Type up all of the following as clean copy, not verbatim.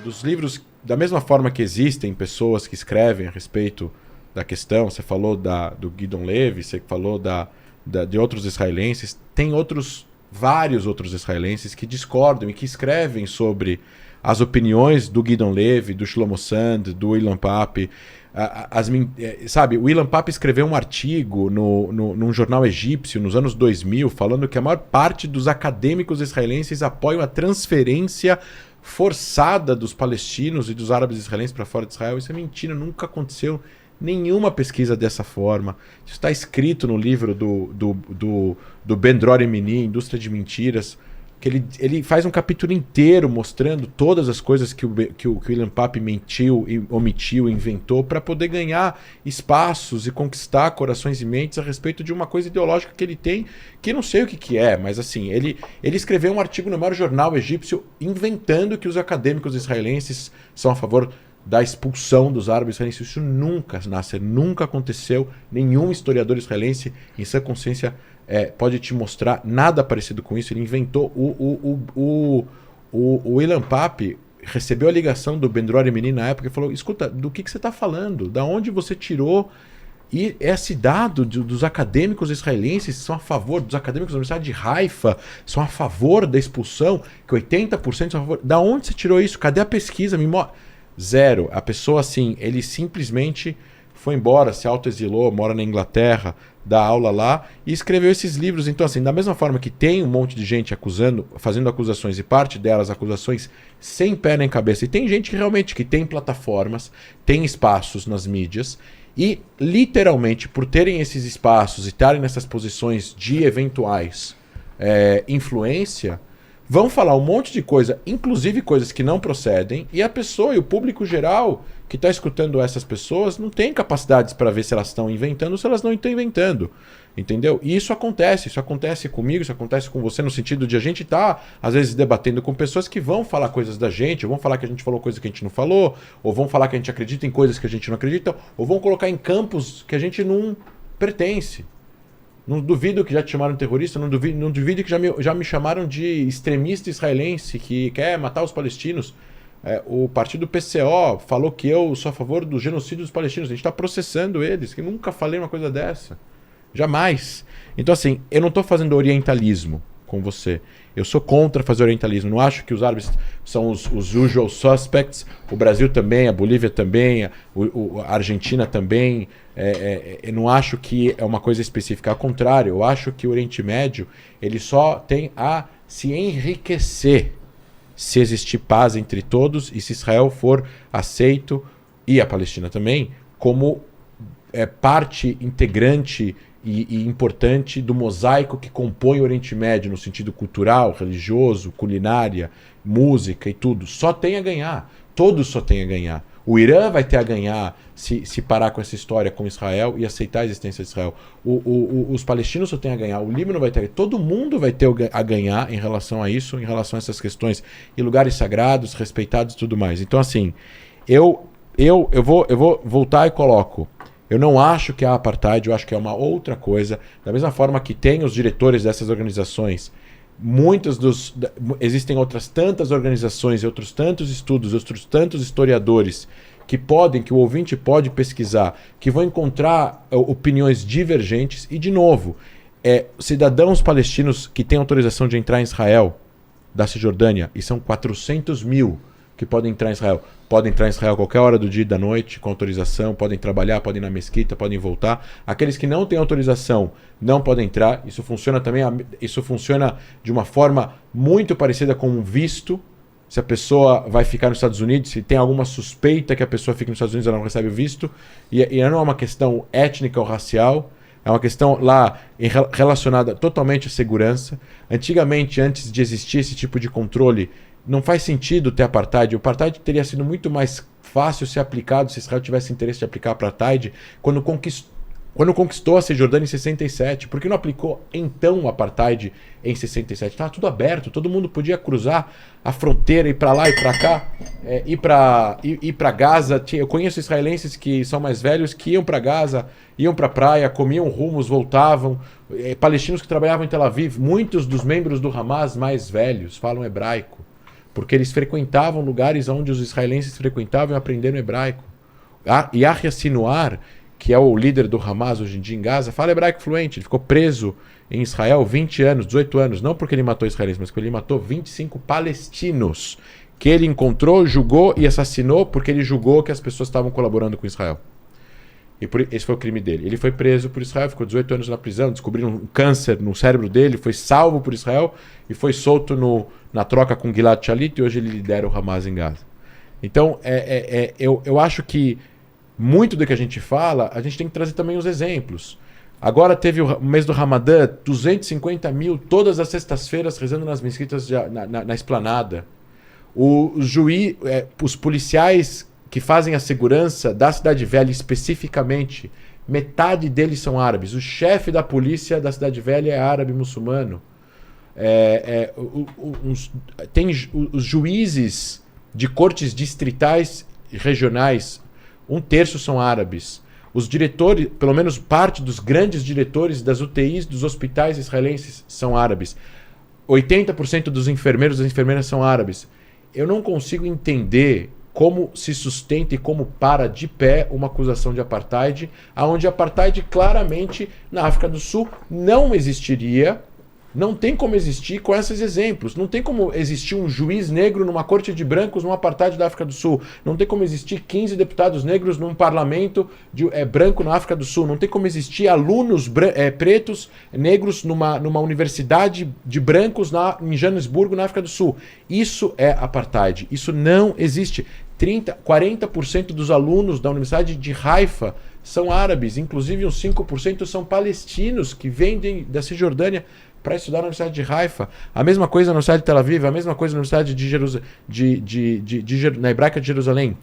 Dos livros, da mesma forma que existem pessoas que escrevem a respeito da questão, você falou do Gideon Levy, você falou de outros israelenses, tem vários outros israelenses que discordam e que escrevem sobre as opiniões do Gideon Levy, do Shlomo Sand, do Ilan Pappé. Sabe, o Ilan Pappé escreveu um artigo num jornal egípcio nos anos 2000 falando que a maior parte dos acadêmicos israelenses apoiam a transferência forçada dos palestinos e dos árabes israelenses para fora de Israel. Isso é mentira, nunca aconteceu nenhuma pesquisa dessa forma. Isso está escrito no livro do Ben Dror Emini, Indústria de Mentiras, que ele faz um capítulo inteiro mostrando todas as coisas que o Ilan Pappé mentiu, omitiu, inventou para poder ganhar espaços e conquistar corações e mentes a respeito de uma coisa ideológica que ele tem, que não sei o que é, mas assim, ele escreveu um artigo no maior jornal egípcio inventando que os acadêmicos israelenses são a favor da expulsão dos árabes israelenses. Isso nunca, Nasser, nunca aconteceu. Nenhum historiador israelense, em sua consciência, pode te mostrar nada parecido com isso. Ele inventou. O Ilan Pappé recebeu a ligação do Ben Dror Emini na época e falou: escuta, do que você está falando? Da onde você tirou esse dado dos acadêmicos israelenses que são a favor, dos acadêmicos da Universidade de Haifa, são a favor da expulsão, que 80% são a favor. Da onde você tirou isso? Cadê a pesquisa? Zero. A pessoa, assim, ele simplesmente foi embora, se autoexilou, mora na Inglaterra, dá aula lá e escreveu esses livros. Então, assim, da mesma forma que tem um monte de gente fazendo acusações, e parte delas acusações sem pé nem cabeça, e tem gente que realmente que tem plataformas, tem espaços nas mídias, e literalmente por terem esses espaços e estarem nessas posições de eventuais influência, vão falar um monte de coisa, inclusive coisas que não procedem, e a pessoa e o público geral que está escutando essas pessoas não tem capacidades para ver se elas estão inventando ou se elas não estão inventando. Entendeu? E isso acontece comigo, isso acontece com você, no sentido de a gente estar, às vezes, debatendo com pessoas que vão falar coisas da gente, ou vão falar que a gente falou coisas que a gente não falou, ou vão falar que a gente acredita em coisas que a gente não acredita, ou vão colocar em campos que a gente não pertence. Não duvido que já te chamaram de terrorista, não duvido que já me chamaram de extremista israelense que quer matar os palestinos. O partido PCO falou que eu sou a favor do genocídio dos palestinos. A gente está processando eles, que eu nunca falei uma coisa dessa. Jamais. Então, assim, eu não estou fazendo orientalismo com você. Eu sou contra fazer orientalismo. Não acho que os árabes são os usual suspects. O Brasil também, a Bolívia também, a Argentina também. Eu não acho que é uma coisa específica. Ao contrário, eu acho que o Oriente Médio ele só tem a se enriquecer se existir paz entre todos e se Israel for aceito, e a Palestina também, como parte integrante e importante do mosaico que compõe o Oriente Médio no sentido cultural, religioso, culinária, música e tudo. Só tem a ganhar. Todos só tem a ganhar. O Irã vai ter a ganhar se parar com essa história com Israel e aceitar a existência de Israel. Os palestinos só têm a ganhar. O Líbano vai ter a ganhar. Todo mundo vai ter a ganhar em relação a isso, em relação a essas questões. E lugares sagrados, respeitados e tudo mais. Então, assim, eu vou voltar e coloco. Eu não acho que é apartheid, eu acho que é uma outra coisa. Da mesma forma que tem os diretores dessas organizações, existem outras tantas organizações, outros tantos estudos, outros tantos historiadores que o ouvinte pode pesquisar, que vão encontrar opiniões divergentes. E, de novo, cidadãos palestinos que têm autorização de entrar em Israel, da Cisjordânia, e são 400 mil que podem entrar em Israel. Podem entrar em Israel a qualquer hora do dia e da noite, com autorização, podem trabalhar, podem ir na mesquita, podem voltar. Aqueles que não têm autorização não podem entrar. Isso funciona também, isso funciona de uma forma muito parecida com um visto. Se a pessoa vai ficar nos Estados Unidos, se tem alguma suspeita que a pessoa fique nos Estados Unidos, ela não recebe o visto. E não é uma questão étnica ou racial, é uma questão lá relacionada totalmente à segurança. Antigamente, antes de existir esse tipo de controle, não faz sentido ter apartheid. O apartheid teria sido muito mais fácil ser aplicado se Israel tivesse interesse de aplicar apartheid quando conquistou a Cisjordânia em 67. Por que não aplicou então o apartheid em 67? Estava tudo aberto, todo mundo podia cruzar a fronteira, ir para lá e para cá, ir para Gaza. Eu conheço israelenses que são mais velhos que iam para Gaza, iam para a praia, comiam hummus, voltavam. Palestinos que trabalhavam em Tel Aviv, muitos dos membros do Hamas mais velhos falam hebraico. porque eles frequentavam lugares onde os israelenses frequentavam e aprenderam hebraico. Yahya Sinwar, que é o líder do Hamas hoje em dia em Gaza, fala hebraico fluente. Ele ficou preso em Israel 20 anos, 18 anos, não porque ele matou israelenses, mas porque ele matou 25 palestinos, que ele encontrou, julgou e assassinou porque ele julgou que as pessoas estavam colaborando com Israel. E esse foi o crime dele. Ele foi preso por Israel, ficou 18 anos na prisão, descobriram um câncer no cérebro dele, foi salvo por Israel e foi solto na troca com Gilad Shalit, e hoje ele lidera o Hamas em Gaza. Então, eu acho que muito do que a gente fala, a gente tem que trazer também os exemplos. Agora teve o mês do Ramadã, 250 mil todas as sextas-feiras rezando nas mesquitas na esplanada. Os policiais que fazem a segurança da Cidade Velha especificamente, metade deles são árabes. O chefe da polícia da Cidade Velha é árabe muçulmano. Tem os juízes de cortes distritais e regionais, 1/3 são árabes. Os diretores, pelo menos parte dos grandes diretores das UTIs dos hospitais israelenses são árabes. 80% dos enfermeiros e das enfermeiras são árabes. Eu não consigo entender como se sustenta e como para de pé uma acusação de apartheid, onde apartheid claramente na África do Sul não existiria, não tem como existir com esses exemplos. Não tem como existir um juiz negro numa corte de brancos no apartheid da África do Sul. Não tem como existir 15 deputados negros num parlamento branco na África do Sul. Não tem como existir alunos pretos negros numa universidade de brancos em Joanesburgo, na África do Sul. Isso é apartheid. Isso não existe. 40% dos alunos da Universidade de Haifa são árabes, inclusive uns 5% são palestinos que vêm da Cisjordânia para estudar na Universidade de Haifa. A mesma coisa na Universidade de Tel Aviv, a mesma coisa na Universidade na Hebraica de Jerusalém.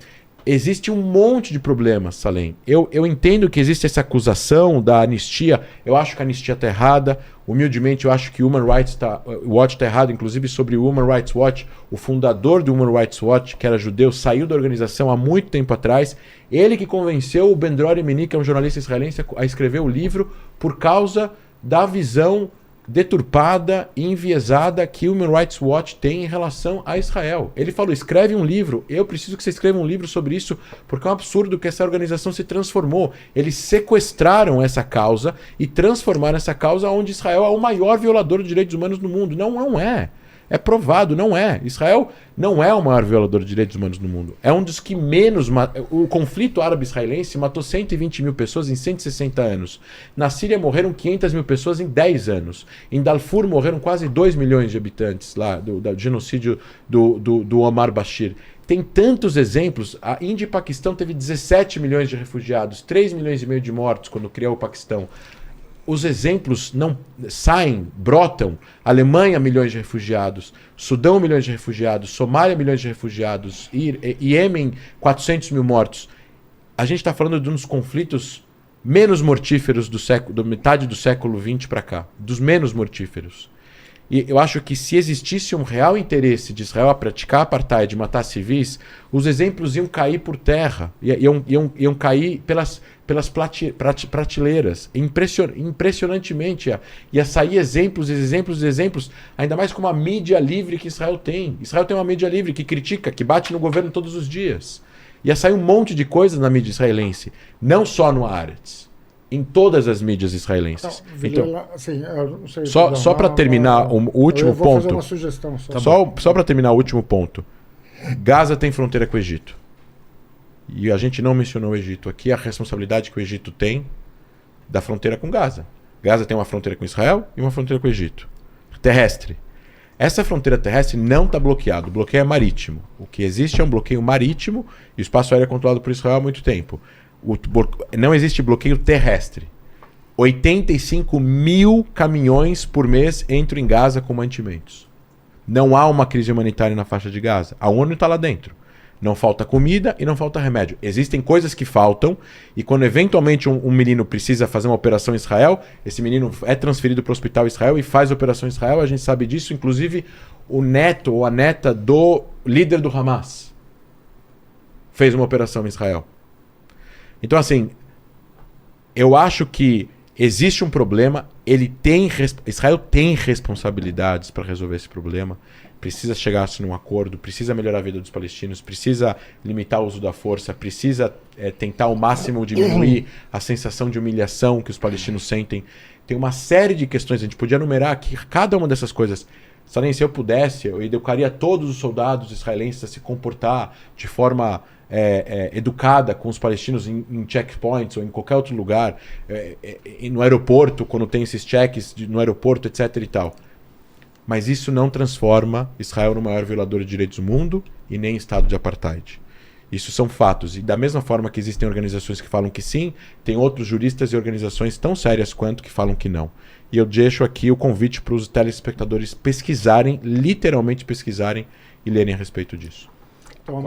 Existe um monte de problemas, Salem. Eu entendo que existe essa acusação da anistia. Eu acho que a anistia está errada. Humildemente, eu acho que o Human Rights Watch está errado. Inclusive, sobre o Human Rights Watch, o fundador do Human Rights Watch, que era judeu, saiu da organização há muito tempo atrás. Ele que convenceu o Ben-Dror Emini, que é um jornalista israelense, a escrever o livro por causa da visão deturpada e enviesada que o Human Rights Watch tem em relação a Israel. Ele falou, escreve um livro, eu preciso que você escreva um livro sobre isso, porque é um absurdo que essa organização se transformou. Eles sequestraram essa causa e transformaram essa causa onde Israel é o maior violador de direitos humanos no mundo. Não é. É provado, não é. Israel não é o maior violador de direitos humanos no mundo. É um dos que menos... O conflito árabe-israelense matou 120 mil pessoas em 160 anos. Na Síria morreram 500 mil pessoas em 10 anos. Em Darfur morreram quase 2 milhões de habitantes lá, do genocídio do Omar Bashir. Tem tantos exemplos. A Índia e Paquistão teve 17 milhões de refugiados, 3 milhões e meio de mortos quando criou o Paquistão. Os exemplos não saem, brotam. Alemanha, milhões de refugiados. Sudão, milhões de refugiados. Somália, milhões de refugiados. Iêmen, 400 mil mortos. A gente está falando de um dos conflitos menos mortíferos da metade do século XX para cá. Dos menos mortíferos. E eu acho que se existisse um real interesse de Israel a praticar apartheid, matar civis, os exemplos iam cair por terra, iam cair pelas prateleiras, impressionantemente. Ia sair exemplos, ainda mais com a mídia livre que Israel tem. Israel tem uma mídia livre que critica, que bate no governo todos os dias. Ia sair um monte de coisas na mídia israelense, não só no Haaretz. Em todas as mídias israelenses. Então, assim, só para terminar o último ponto. Fazer uma sugestão só para terminar o último ponto. Gaza tem fronteira com o Egito. E a gente não mencionou o Egito aqui, a responsabilidade que o Egito tem da fronteira com Gaza. Gaza tem uma fronteira com Israel e uma fronteira com o Egito. Terrestre. Essa fronteira terrestre não está bloqueada. O bloqueio é marítimo. O que existe é um bloqueio marítimo e o espaço aéreo é controlado por Israel há muito tempo. Não existe bloqueio terrestre. 85 mil caminhões por mês entram em Gaza com mantimentos. Não há uma crise humanitária na faixa de Gaza. A ONU está lá dentro. Não falta comida e não falta remédio. Existem coisas que faltam e quando eventualmente um menino precisa fazer uma operação em Israel, esse menino é transferido para o hospital em Israel e faz a operação em Israel. A gente sabe disso. Inclusive o neto ou a neta do líder do Hamas fez uma operação em Israel. Então, assim, eu acho que existe um problema. Israel tem responsabilidades para resolver esse problema. Precisa chegar-se num acordo, precisa melhorar a vida dos palestinos, precisa limitar o uso da força, precisa tentar ao máximo diminuir a sensação de humilhação que os palestinos sentem. Tem uma série de questões, a gente podia enumerar aqui cada uma dessas coisas. Salim, se eu pudesse, eu educaria todos os soldados israelenses a se comportar de forma educada com os palestinos em checkpoints ou em qualquer outro lugar, no aeroporto, quando tem esses cheques no aeroporto, etc. e tal. Mas isso não transforma Israel no maior violador de direitos do mundo e nem estado de apartheid. Isso são fatos. E da mesma forma que existem organizações que falam que sim, tem outros juristas e organizações tão sérias quanto que falam que não. E eu deixo aqui o convite para os telespectadores pesquisarem, literalmente pesquisarem e lerem a respeito disso. Então,